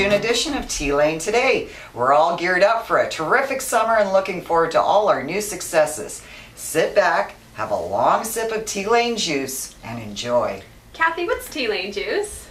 afternoon edition of Tea Lane Today. We're all geared up for a terrific summer and looking forward to all our new successes. Sit back, have a long sip of Tea Lane juice, and enjoy. Kathy, what's Tea Lane juice?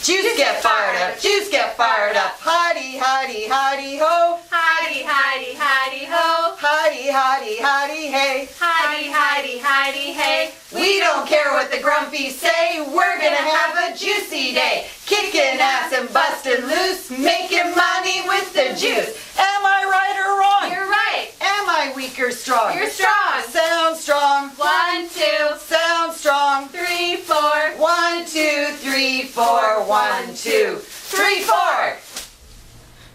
Juice get fired up, juice get fired up. Hidey, hidey, hidey ho. Hidey, hidey, hidey ho. Hidey, hidey, hidey hey. Hidey, hidey, hidey hey. We don't care what the grumpies say, we're gonna have a juicy day. Kicking ass and busting loose, making money with the juice. Am I right or wrong? You're right. Am I weak or strong? You're strong. Sound strong. 1, 2, Sound strong. 3, 4. 1, 2, 3, 4. 1, 2, 3, 4.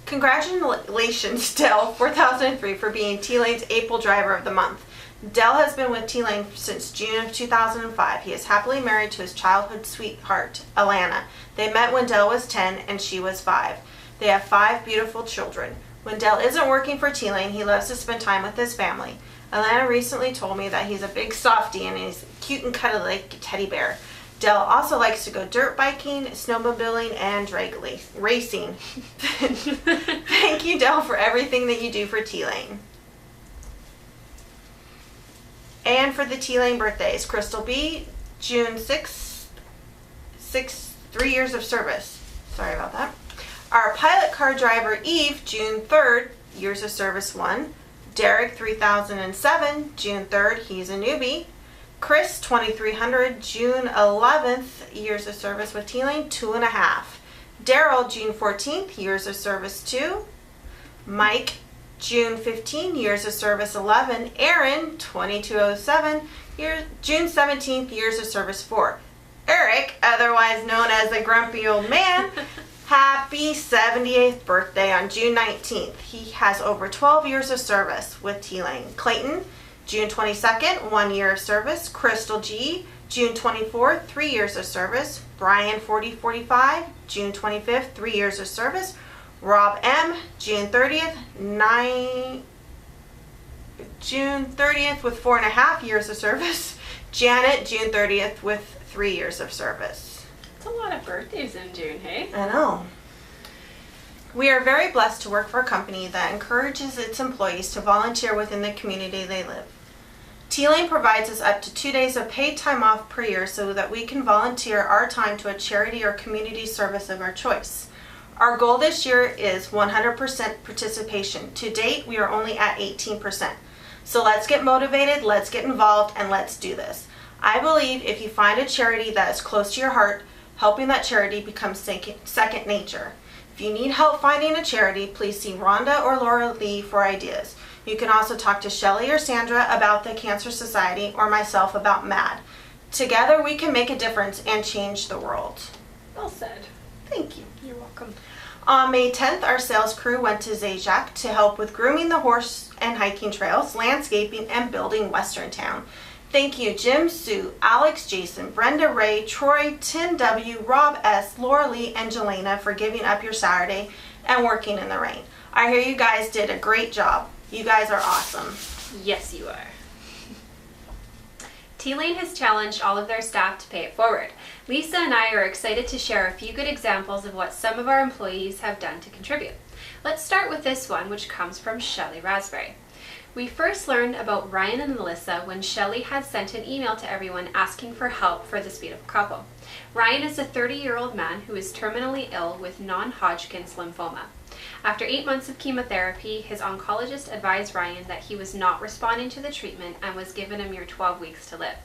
Congratulations, Dell 4003, for being Tea Lane's April Driver of the Month. Dell has been with Tea Lane since June of 2005. He is happily married to his childhood sweetheart, Alana. They met when Dell was 10 and she was 5. They have 5 beautiful children. When Dell isn't working for Tea Lane, he loves to spend time with his family. Alana recently told me that he's a big softie and he's cute and cuddly like a teddy bear. Dell also likes to go dirt biking, snowmobiling, and drag racing. Thank you, Dell, for everything that you do for Tea Lane. And for the Tea Lane birthdays, Crystal B, June 6th, 3 years of service. Sorry about that. Our pilot car driver, Eve, June 3rd, years of service 1. Derek, 3007, June 3rd, he's a newbie. Chris, 2300, June 11th, years of service with Tea Lane, 2.5. Daryl, June 14th, years of service 2. Mike, June 15, years of service 11. Aaron, 2207, June 17th, years of service 4. Eric, otherwise known as the grumpy old man, happy 78th birthday on June 19th. He has over 12 years of service with Tea Lane. Clayton, June 22nd, 1 year of service. Crystal G, June 24th, 3 years of service. Brian 4045, June 25th, 3 years of service. Rob M, June 30th, June 30th with 4.5 years of service. Janet, June 30th with 3 years of service. That's a lot of birthdays in June, hey? I know. We are very blessed to work for a company that encourages its employees to volunteer within the community they live. Tea Lane provides us up to 2 days of paid time off per year so that we can volunteer our time to a charity or community service of our choice. Our goal this year is 100% participation. To date, we are only at 18%. So let's get motivated, let's get involved, and let's do this. I believe if you find a charity that is close to your heart, helping that charity becomes second nature. If you need help finding a charity, please see Rhonda or Laura Lee for ideas. You can also talk to Shelly or Sandra about the Cancer Society or myself about MAD. Together we can make a difference and change the world. Well said. Thank you. You're welcome. On May 10th, our sales crew went to Zajac to help with grooming the horse and hiking trails, landscaping, and building Western Town. Thank you, Jim, Sue, Alex, Jason, Brenda, Ray, Troy, Tim W., Rob S., Laura Lee, and Jelena for giving up your Saturday and working in the rain. I hear you guys did a great job. You guys are awesome. Yes, you are. Tea Lane has challenged all of their staff to pay it forward. Lisa and I are excited to share a few good examples of what some of our employees have done to contribute. Let's start with this one, which comes from Shelly Raspberry. We first learned about Ryan and Melissa when Shelly had sent an email to everyone asking for help for this beautiful couple. Ryan is a 30-year-old man who is terminally ill with non-Hodgkin's lymphoma. After 8 months of chemotherapy, his oncologist advised Ryan that he was not responding to the treatment and was given a mere 12 weeks to live.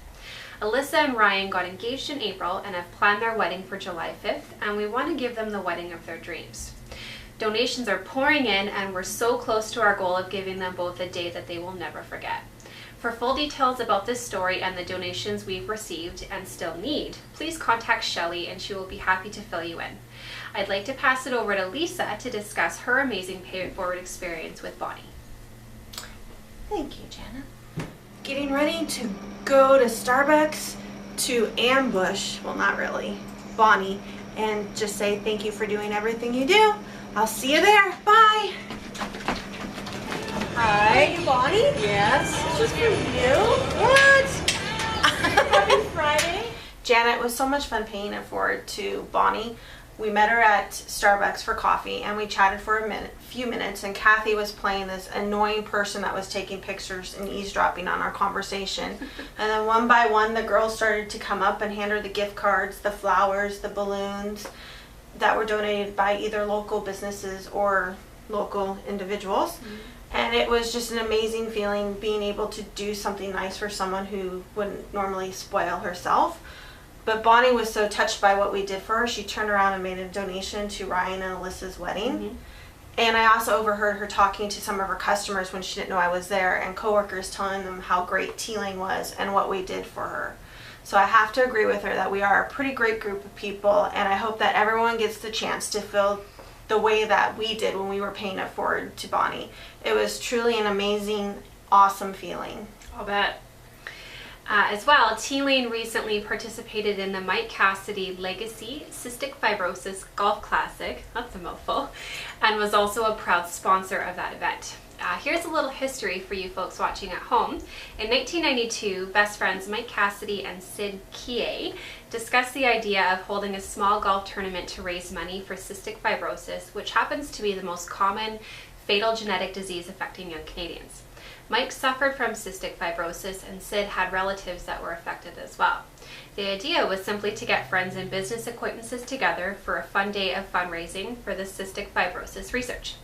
Alyssa and Ryan got engaged in April and have planned their wedding for July 5th, and we want to give them the wedding of their dreams. Donations are pouring in, and we're so close to our goal of giving them both a day that they will never forget. For full details about this story and the donations we've received and still need, please contact Shelly and she will be happy to fill you in. I'd like to pass it over to Lisa to discuss her amazing Pay It Forward experience with Bonnie. Thank you, Janet. Getting ready to go to Starbucks to ambush, well, not really, Bonnie, and just say thank you for doing everything you do. I'll see you there. Bye. Hi, Bonnie. Yes. This is for you. What? Happy Friday. Janet, it was so much fun paying it forward to Bonnie. We met her at Starbucks for coffee, and we chatted for a few minutes, and Kathy was playing this annoying person that was taking pictures and eavesdropping on our conversation. And then one by one, the girls started to come up and hand her the gift cards, the flowers, the balloons that were donated by either local businesses or local individuals. And it was just an amazing feeling being able to do something nice for someone who wouldn't normally spoil herself. But Bonnie was so touched by what we did for her, she turned around and made a donation to Ryan and Alyssa's wedding. And I also overheard her talking to some of her customers when she didn't know I was there, and coworkers telling them how great T-Lane was and what we did for her. So I have to agree with her that we are a pretty great group of people, and I hope that everyone gets the chance to feel the way that we did when we were paying it forward to Bonnie. It was truly an amazing, awesome feeling. I'll bet. As well, T-Lane recently participated in the Mike Cassidy Legacy Cystic Fibrosis Golf Classic, that's a mouthful, and was also a proud sponsor of that event. Here's a little history for you folks watching at home. In 1992, best friends Mike Cassidy and Sid Kie discussed the idea of holding a small golf tournament to raise money for cystic fibrosis, which happens to be the most common fatal genetic disease affecting young Canadians. Mike suffered from cystic fibrosis, and Sid had relatives that were affected as well. The idea was simply to get friends and business acquaintances together for a fun day of fundraising for the cystic fibrosis research.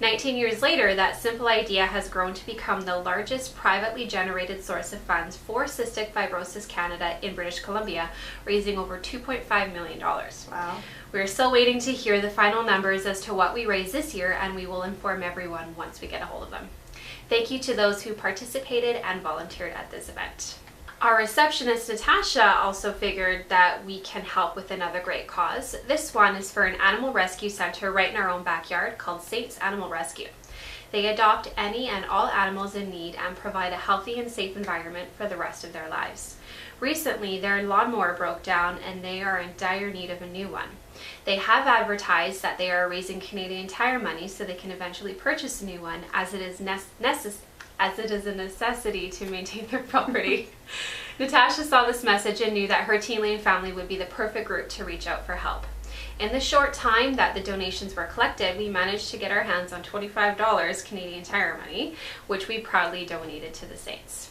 19 years later, that simple idea has grown to become the largest privately generated source of funds for Cystic Fibrosis Canada in British Columbia, raising over $2.5 million. Wow. We're still waiting to hear the final numbers as to what we raise this year, and we will inform everyone once we get a hold of them. Thank you to those who participated and volunteered at this event. Our receptionist Natasha also figured that we can help with another great cause. This one is for an animal rescue center right in our own backyard called Saints Animal Rescue. They adopt any and all animals in need and provide a healthy and safe environment for the rest of their lives. Recently, their lawnmower broke down and they are in dire need of a new one. They have advertised that they are raising Canadian Tire money so they can eventually purchase a new one, as it is a necessity to maintain their property. Natasha saw this message and knew that her T-Lane family would be the perfect group to reach out for help. In the short time that the donations were collected, we managed to get our hands on $25 Canadian Tire money, which we proudly donated to the Saints.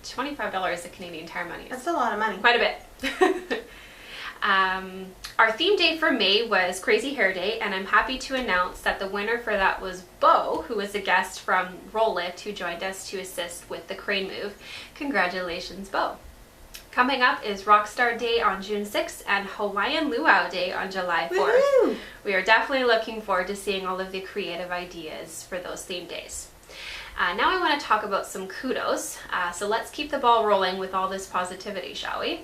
$25 of Canadian Tire money. That's a lot of money. Quite a bit. Our theme day for May was Crazy Hair Day, and I'm happy to announce that the winner for that was Bo, who was a guest from Roll Lift who joined us to assist with the crane move. Congratulations, Bo. Coming up is Rockstar Day on June 6th and Hawaiian Luau Day on July 4th. Woo-hoo! We are definitely looking forward to seeing all of the creative ideas for those theme days. Now I want to talk about some kudos, so let's keep the ball rolling with all this positivity, shall we?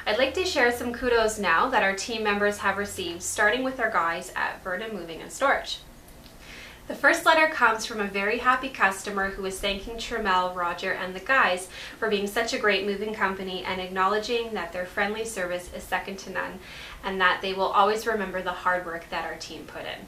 I'd like to share some kudos now that our team members have received, starting with our guys at Vernon Moving and Storage. The first letter comes from a very happy customer who is thanking Tramel, Roger, and the guys for being such a great moving company and acknowledging that their friendly service is second to none and that they will always remember the hard work that our team put in.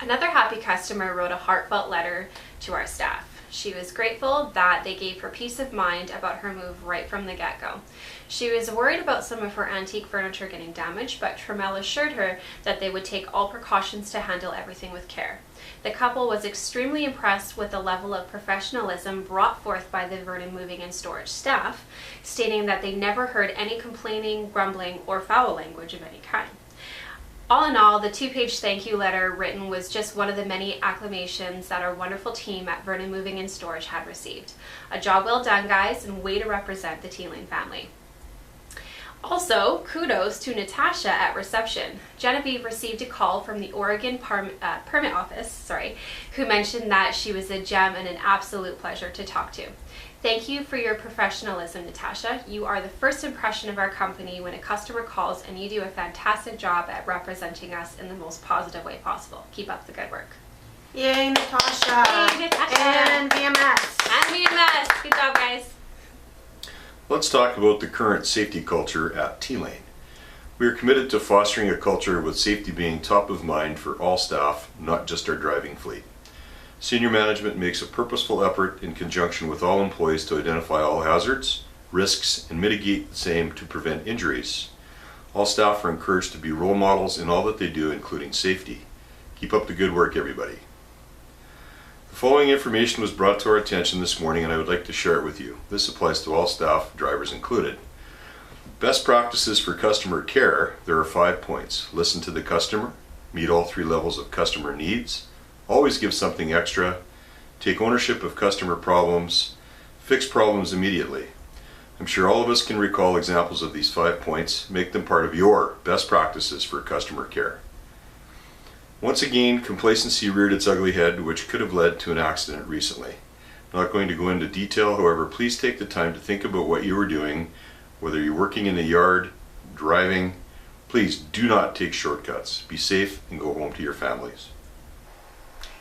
Another happy customer wrote a heartfelt letter to our staff. She was grateful that they gave her peace of mind about her move right from the get-go. She was worried about some of her antique furniture getting damaged, but Tramel assured her that they would take all precautions to handle everything with care. The couple was extremely impressed with the level of professionalism brought forth by the Vernon Moving and Storage staff, stating that they never heard any complaining, grumbling, or foul language of any kind. All in all, the 2-page thank you letter written was just one of the many acclamations that our wonderful team at Vernon Moving and Storage had received. A job well done, guys, and way to represent the T-Lane family. Also, kudos to Natasha at reception. Genevieve received a call from the Oregon Permit Office, who mentioned that she was a gem and an absolute pleasure to talk to. Thank you for your professionalism, Natasha. You are the first impression of our company when a customer calls, and you do a fantastic job at representing us in the most positive way possible. Keep up the good work. Yay, Natasha. Yay, Natasha. And VMS. And VMS. Good job, guys. Let's talk about the current safety culture at T-Lane. We are committed to fostering a culture with safety being top of mind for all staff, not just our driving fleet. Senior management makes a purposeful effort in conjunction with all employees to identify all hazards, risks, and mitigate the same to prevent injuries. All staff are encouraged to be role models in all that they do, including safety. Keep up the good work, everybody. The following information was brought to our attention this morning and I would like to share it with you. This applies to all staff, drivers included. Best practices for customer care, there are 5 points. Listen to the customer, meet all 3 levels of customer needs, always give something extra, take ownership of customer problems, fix problems immediately. I'm sure all of us can recall examples of these 5 points. Make them part of your best practices for customer care. Once again, complacency reared its ugly head, which could have led to an accident recently. I'm not going to go into detail, however, please take the time to think about what you were doing, whether you're working in the yard, driving. Please do not take shortcuts. Be safe and go home to your families.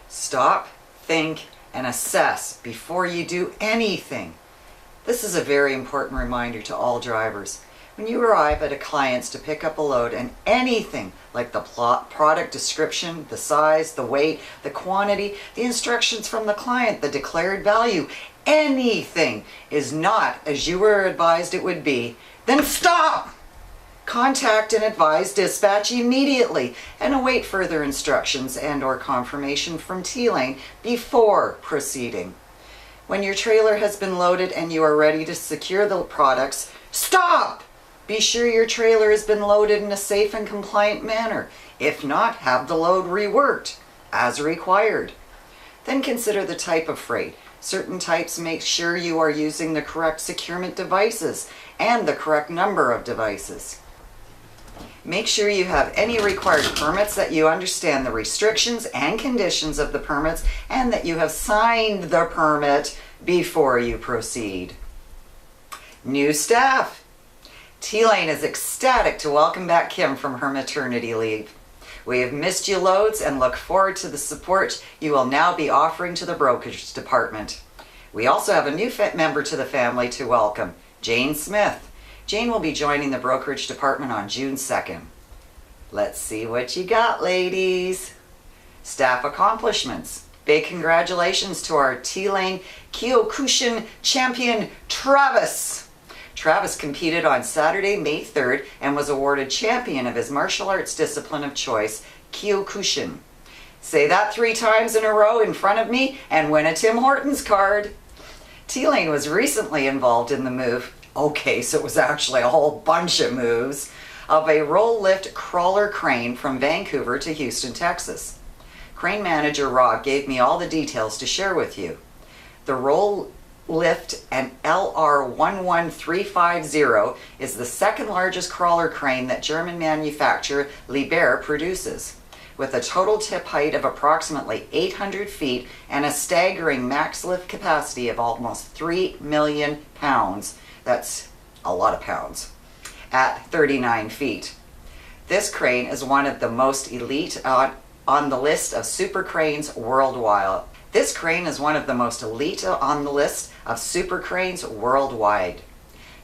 Stop, think, and assess before you do anything. This is a very important reminder to all drivers. When you arrive at a client's to pick up a load and anything like the product description, the size, the weight, the quantity, the instructions from the client, the declared value, anything is not as you were advised it would be, then stop! Contact and advise dispatch immediately and await further instructions and/or confirmation from T-Lane before proceeding. When your trailer has been loaded and you are ready to secure the products, stop! Be sure your trailer has been loaded in a safe and compliant manner. If not, have the load reworked as required. Then consider the type of freight. Certain types make sure you are using the correct securement devices and the correct number of devices. Make sure you have any required permits, that you understand the restrictions and conditions of the permits, and that you have signed the permit before you proceed. New staff. T-Lane is ecstatic to welcome back Kim from her maternity leave. We have missed you loads and look forward to the support you will now be offering to the brokerage department. We also have a new member to the family to welcome, Jane Smith. Jane will be joining the brokerage department on June 2nd. Let's see what you got, ladies. Staff accomplishments. Big congratulations to our T-Lane Kyokushin champion, Travis. Travis competed on Saturday, May 3rd, and was awarded champion of his martial arts discipline of choice, Kyokushin. Say that 3 times in a row in front of me and win a Tim Hortons card. T-Lane was recently involved in the move, okay, so it was actually a whole bunch of moves, of a roll lift crawler crane from Vancouver to Houston, Texas. Crane manager Rob gave me all the details to share with you. The roll lift, an LR11350, is the second largest crawler crane that German manufacturer Liebherr produces. With a total tip height of approximately 800 feet and a staggering max lift capacity of almost 3 million pounds, that's a lot of pounds, at 39 feet. This crane is one of the most elite on the list of super cranes worldwide. This crane is one of the most elite on the list of super cranes worldwide.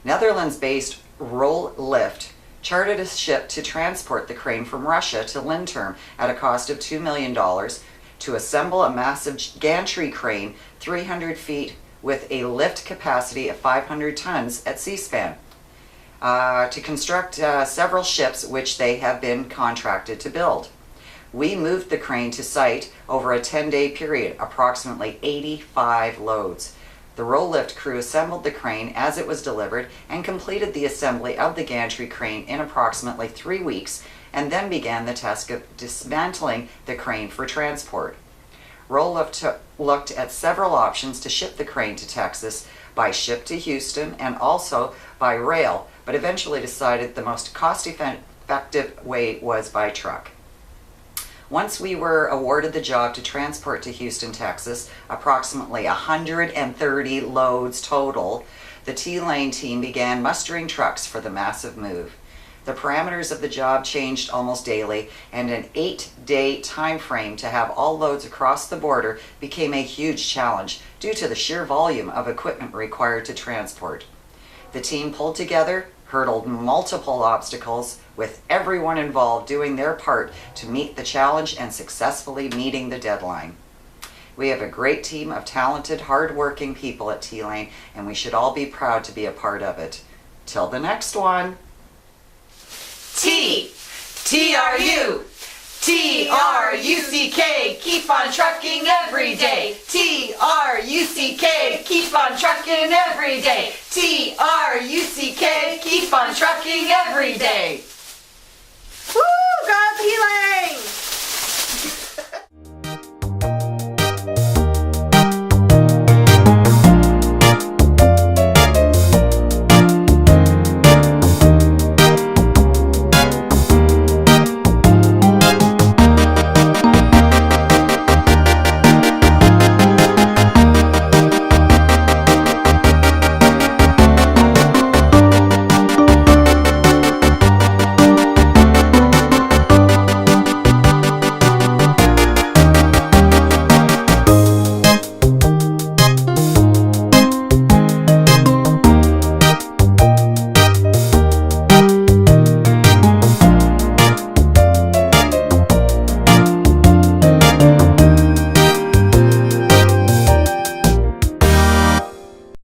Netherlands-based Roll Lift chartered a ship to transport the crane from Russia to Linterm at a cost of $2 million to assemble a massive gantry crane 300 feet with a lift capacity of 500 tons at Seaspan, to construct several ships which they have been contracted to build. We moved the crane to site over a 10-day period, approximately 85 loads. The roll lift crew assembled the crane as it was delivered and completed the assembly of the gantry crane in approximately 3 weeks, and then began the task of dismantling the crane for transport. Roll Lift looked at several options to ship the crane to Texas, by ship to Houston, and also by rail, but eventually decided the most cost-effective way was by truck. Once we were awarded the job to transport to Houston, Texas, approximately 130 loads total, the T-Lane team began mustering trucks for the massive move. The parameters of the job changed almost daily, and an 8-day time frame to have all loads across the border became a huge challenge due to the sheer volume of equipment required to transport. The team pulled together, hurdled multiple obstacles, with everyone involved doing their part to meet the challenge and successfully meeting the deadline. We have a great team of talented, hard-working people at T-Lane, and we should all be proud to be a part of it. Till the next one. T. T-R-U. T-R-U-C-K. Keep on trucking every day. T-R-U-C-K. Keep on trucking every day. T-R-U-C-K. Keep on trucking every day.